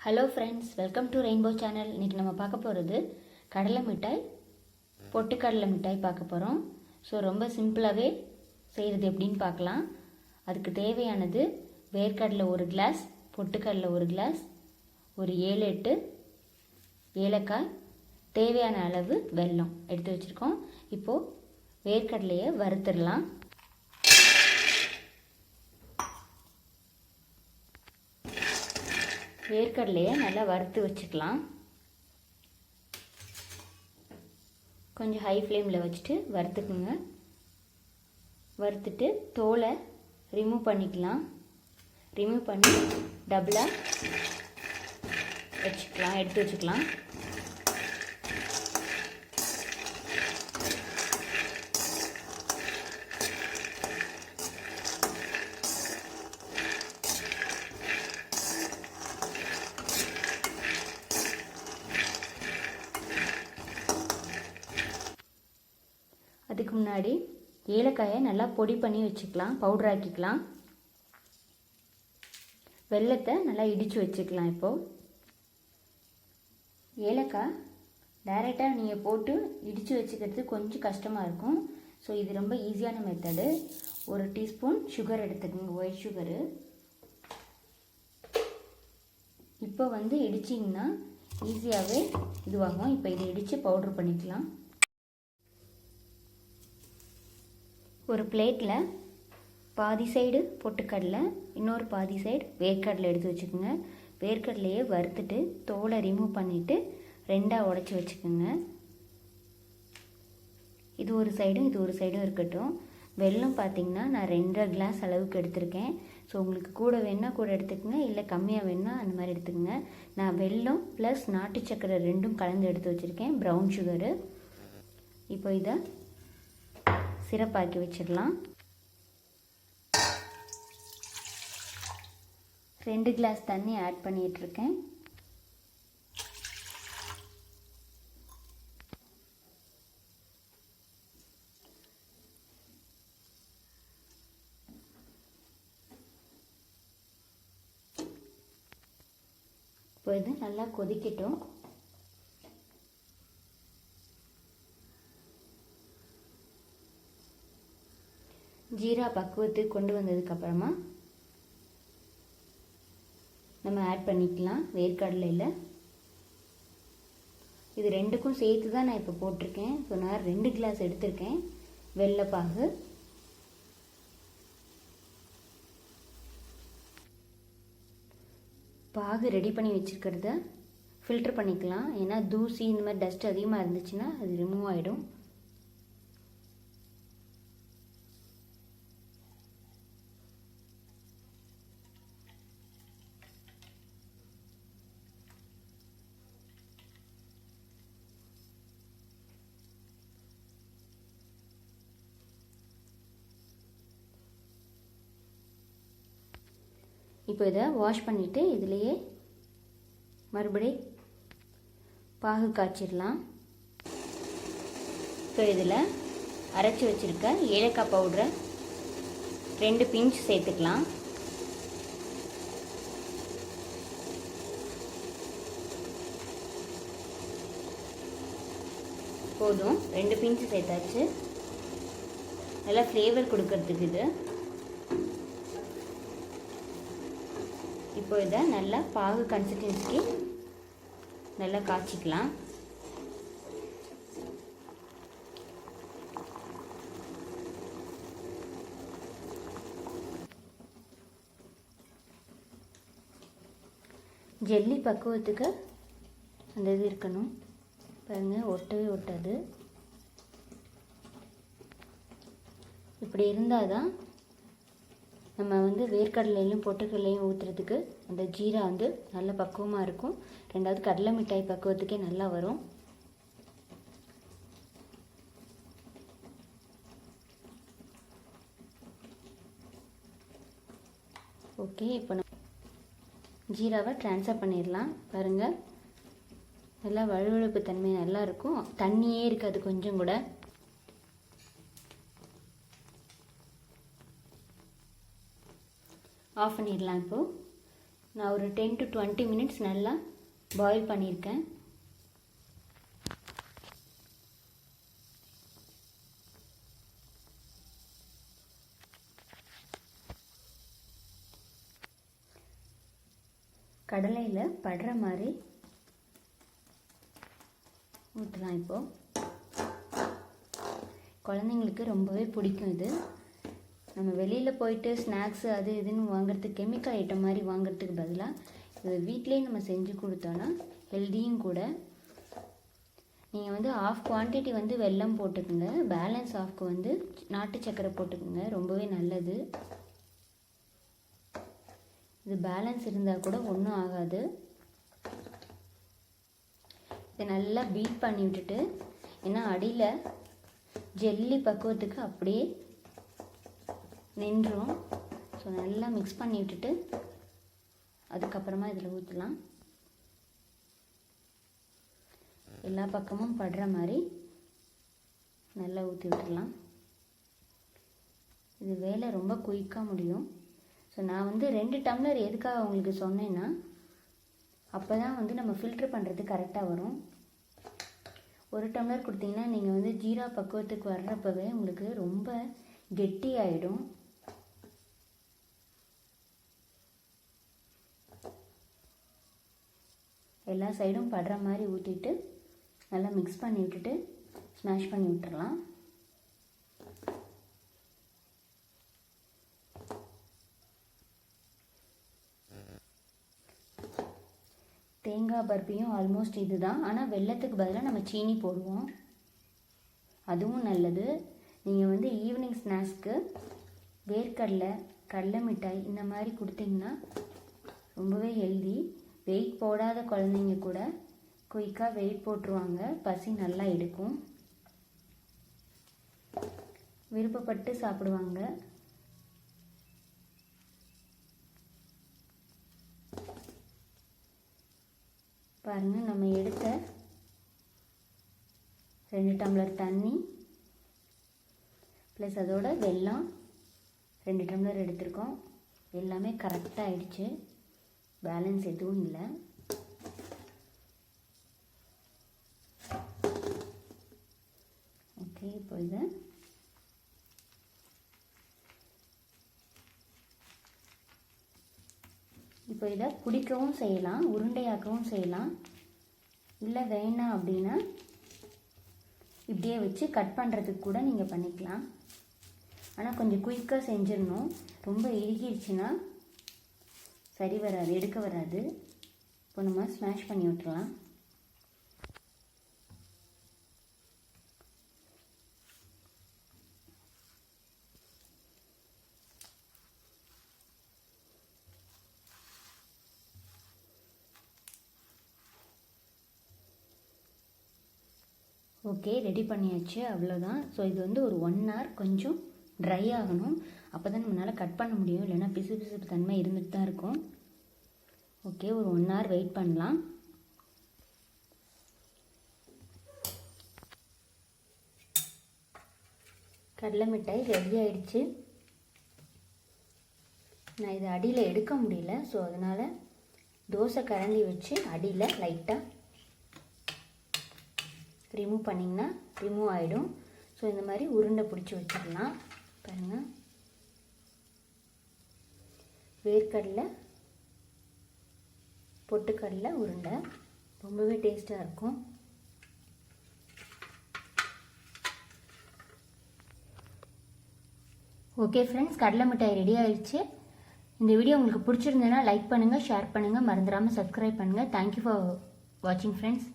Hello friends, welcome to rainbow channel. இன்றைக்கி நம்ம பார்க்க போகிறது கடலை மிட்டாய், பொட்டுக்கடலை மிட்டாய் பார்க்க போகிறோம். ஸோ ரொம்ப சிம்பிளாகவே செய்கிறது எப்படின்னு பார்க்கலாம். அதுக்கு தேவையானது வேர்க்கடலை 1 கிளாஸ், பொட்டுக்கடலை 1 கிளாஸ், ஒரு 7-8 ஏலக்காய், தேவையான அளவு வெல்லம் எடுத்து வச்சுருக்கோம். இப்போது வேர்க்கடலையை வறுத்துடலாம். வேர்க்கடலையை நல்லா வறுத்து வச்சுக்கலாம். கொஞ்சம் ஹை ஃப்ளேமில் வச்சுட்டு வறுத்துக்குங்க. வறுத்துட்டு தோலை ரிமூவ் பண்ணிக்கலாம். ரிமூவ் பண்ணி டபுளாக வச்சுக்கலாம், எடுத்து வச்சுக்கலாம். அதுக்கு முன்னாடி ஏலக்காயை நல்லா பொடி பண்ணி வச்சுக்கலாம், பவுடர் ஆக்கிக்கலாம். வெல்லத்தை நல்லா இடித்து வச்சுக்கலாம். இப்போது ஏலக்காய் டைரெக்டாக நீங்கள் போட்டு இடித்து வச்சுக்கிறது கொஞ்சம் கஷ்டமாக இருக்கும். ஸோ இது ரொம்ப ஈஸியான மெத்தடு. 1 டீஸ்பூன் சுகர் எடுத்துக்கோங்க, ஒயிட் சுகரு. இப்போ இடிச்சிங்கன்னா ஈஸியாகவே இதுவாகும். இப்போ இதை இடித்து பவுட்ரு பண்ணிக்கலாம். ஒரு பிளேட்டில் பாதி சைடு பொட்டுக்கடலை, இன்னொரு பாதி சைடு வேர்க்கடலை எடுத்து வச்சுக்கோங்க. வேர்க்கடலையை வறுத்துட்டு தோலை ரிமூவ் பண்ணிவிட்டு 2ஆக உடச்சி வச்சுக்கோங்க. இது ஒரு சைடும் இது ஒரு சைடும் இருக்கட்டும். வெல்லம் பார்த்திங்கன்னா நான் 2.5 கிளாஸ் அளவுக்கு எடுத்திருக்கேன். ஸோ உங்களுக்கு கூட வேணால் கூட எடுத்துக்கோங்க, இல்லை கம்மியாக வேணால் அந்த மாதிரி எடுத்துக்கோங்க. நான் வெல்லம் ப்ளஸ் நாட்டு சக்கரை 2ம் கலந்து எடுத்து வச்சுருக்கேன், ப்ரௌன் சுகரு. இப்போ இதை சிரப்பாக்கி வச்சிடலாம். 2 கிளாஸ் தண்ணி ஆட் பண்ணிகிட்ருக்கேன். இப்போ இது நல்லா கொதிக்கட்டும். ஜீரா பக்குவத்துக்கு கொண்டு வந்ததுக்கப்புறமா நம்ம ஆட் பண்ணிக்கலாம் வேர்க்கடலையில். இது 2க்கும் சேர்த்து தான் நான் இப்போ போட்டிருக்கேன். ஸோ நான் 2 கிளாஸ் எடுத்திருக்கேன் வெள்ளைப்பாகு. பாகு ரெடி பண்ணி வச்சுருக்கிறத ஃபில்ட்ரு பண்ணிக்கலாம். ஏன்னா தூசி இந்த மாதிரி டஸ்ட் அதிகமாக இருந்துச்சுன்னா அது ரிமூவ் ஆகிடும். இப்போ இதை வாஷ் பண்ணிவிட்டு இதிலையே மறுபடி பாகு காய்ச்சிடலாம். இப்போ இதில் அரைச்சி வச்சுருக்க ஏலக்காய் பவுடரை 2 பிஞ்ச் சேர்த்துக்கலாம். போதும், 2 பிஞ்ச் சேர்த்தாச்சு. நல்லா ஃப்ளேவர் கொடுக்கறதுக்கு இது. இப்போ இதை நல்லா பாகு கன்சிஸ்டன்சிக்கு நல்லா காய்ச்சிக்கலாம். ஜெல்லி பக்குவத்துக்கு அந்த இது இருக்கணும். பாருங்கள், ஒட்டவே ஒட்டாது. இப்படி இருந்தால் தான் நம்ம வேர்க்கடலையும் பொட்டுக்கடலையும் ஊற்றுறதுக்கு அந்த ஜீரா நல்ல பக்குவமாக இருக்கும். 2வது கடலை மிட்டாய் பக்குவத்துக்கே நல்லா வரும். ஓகே, இப்போ நம்ம ஜீராவை ட்ரான்ஸ்ஃபர் பண்ணிடலாம். பாருங்கள், நல்லா வழுவழுப்பு தன்மை நல்லா இருக்கும். தண்ணியே இருக்காது கொஞ்சம் கூட. ஆஃப் பண்ணிடலாம். இப்போது நான் ஒரு 10 to 20 மினிட்ஸ் நல்லா பாயில் பண்ணியிருக்கேன். கடலையில் படுற மாதிரி ஊற்றலாம். இப்போது குழந்தைங்களுக்கு ரொம்பவே பிடிக்கும் இது. நம்ம வெளியில் போயிட்டு ஸ்நாக்ஸு அது இதுன்னு வாங்குறதுக்கு கெமிக்கல் ஐட்டம் மாதிரி வாங்குறதுக்கு பதிலாக இது வீட்டிலேயே நம்ம செஞ்சு கொடுத்தோன்னா ஹெல்தியும் கூட. நீங்கள் வந்து ஆஃப் குவான்டிட்டி வந்து வெல்லம் போட்டுக்குங்க, பேலன்ஸ் ஆஃப்க்கு வந்து நாட்டு சர்க்கரை போட்டுக்குங்க, ரொம்பவே நல்லது. இது பேலன்ஸ் இருந்தால் கூட ஒன்றும் ஆகாது. இதை நல்லா பீட் பண்ணி விட்டுட்டு, ஏன்னா அடியில் ஜெல்லி பக்குவத்துக்கு அப்படியே நின்றும். ஸோ நல்லா மிக்ஸ் பண்ணி விட்டுட்டு அதுக்கப்புறமா இதில் ஊற்றலாம். எல்லா பக்கமும் படுற மாதிரி நல்லா ஊற்றி விட்டுடலாம். இது வேலை ரொம்ப குயிக்காக முடியும். ஸோ நான் வந்து 2 டம்ளர் எதுக்காக உங்களுக்கு சொன்னேன்னா, அப்போ தான் வந்து நம்ம ஃபில்ட்ரு பண்ணுறது கரெக்டாக வரும். 1 டம்ளர் கொடுத்தீங்கன்னா நீங்கள் வந்து ஜீரா பக்குவத்துக்கு வர்றப்பவே உங்களுக்கு ரொம்ப கெட்டி ஆகிடும். எல்லா சைடும் படுற மாதிரி ஊற்றிட்டு நல்லா மிக்ஸ் பண்ணி விட்டுட்டு ஸ்மாஷ் பண்ணி விட்டுறலாம். தேங்காய் பர்பியும் ஆல்மோஸ்ட் இது தான். ஆனால் வெல்லத்துக்கு பதிலாக நம்ம சீனி போடுவோம், அதுவும் நல்லது. நீங்கள் வந்து ஈவினிங் ஸ்நாக்ஸ்க்கு வேர்க்கடலை, கடலை மிட்டாய் இந்த மாதிரி கொடுத்தீங்கன்னா ரொம்பவே ஹெல்தி. வெயிட் போடாத குழந்தைங்க கூட குயிக்காக வெயிட் போட்டுருவாங்க, பசி நல்லா எடுக்கும், விருப்பப்பட்டு சாப்பிடுவாங்க. பாருங்கள், நம்ம எடுத்த 2 டம்ளர் தண்ணி ப்ளஸ் அதோட வெல்லம் 2 டம்ளர் எடுத்திருக்கோம். எல்லாமே கரெக்டாக ஆயிடுச்சு, பேலன்ஸ் எதுவும் இல்லை. ஓகே, இப்போ இதை பிடிக்கவும் செய்யலாம், உருண்டையாக்கவும் செய்யலாம். இல்லை வேணாம் அப்படின்னா இப்படியே வச்சு கட் பண்ணுறதுக்கு கூட நீங்கள் பண்ணிக்கலாம். ஆனால் கொஞ்சம் குயிக்காக செஞ்சிடணும். ரொம்ப இறுகிடுச்சுன்னா சரி வராது, எடுக்க வராது. இப்போ நம்ம ஸ்மாஷ் பண்ணி விட்டுறலாம். ஓகே, ரெடி பண்ணியாச்சு, அவ்வளோதான். ஸோ இது வந்து ஒரு 1 hour கொஞ்சம் ட்ரை ஆகணும். அப்போ தான் நம்மளால் கட் பண்ண முடியும், இல்லைன்னா பிசு பிசுப்பு தன்மை இருந்துட்டு தான் இருக்கும். ஓகே, ஒரு 1 hour வெயிட் பண்ணலாம். கடலை மிட்டாய் ரெடி ஆயிடுச்சு. நான் இதை அடியில் எடுக்க முடியல, ஸோ அதனால் தோசை கரண்டி வச்சு அடியில் லைட்டாக ரிமூவ் பண்ணிங்கன்னா ரிமூவ் ஆகிடும். ஸோ இந்த மாதிரி உருண்டை பிடிச்சி வச்சிடலாம். பாருங்கள், வேர்க்கடலை பொட்டுக்கடலை உருண்டை ரொம்பவே டேஸ்ட்டாக இருக்கும். ஓகே ஃப்ரெண்ட்ஸ், கடலை மிட்டாய் ரெடி ஆயிடுச்சு. இந்த வீடியோ உங்களுக்கு பிடிச்சிருந்ததுன்னா லைக் பண்ணுங்கள், ஷேர் பண்ணுங்கள், மறந்துடாமல் சப்ஸ்கிரைப் பண்ணுங்கள். தேங்க்யூ ஃபார் வாட்சிங் ஃப்ரெண்ட்ஸ்.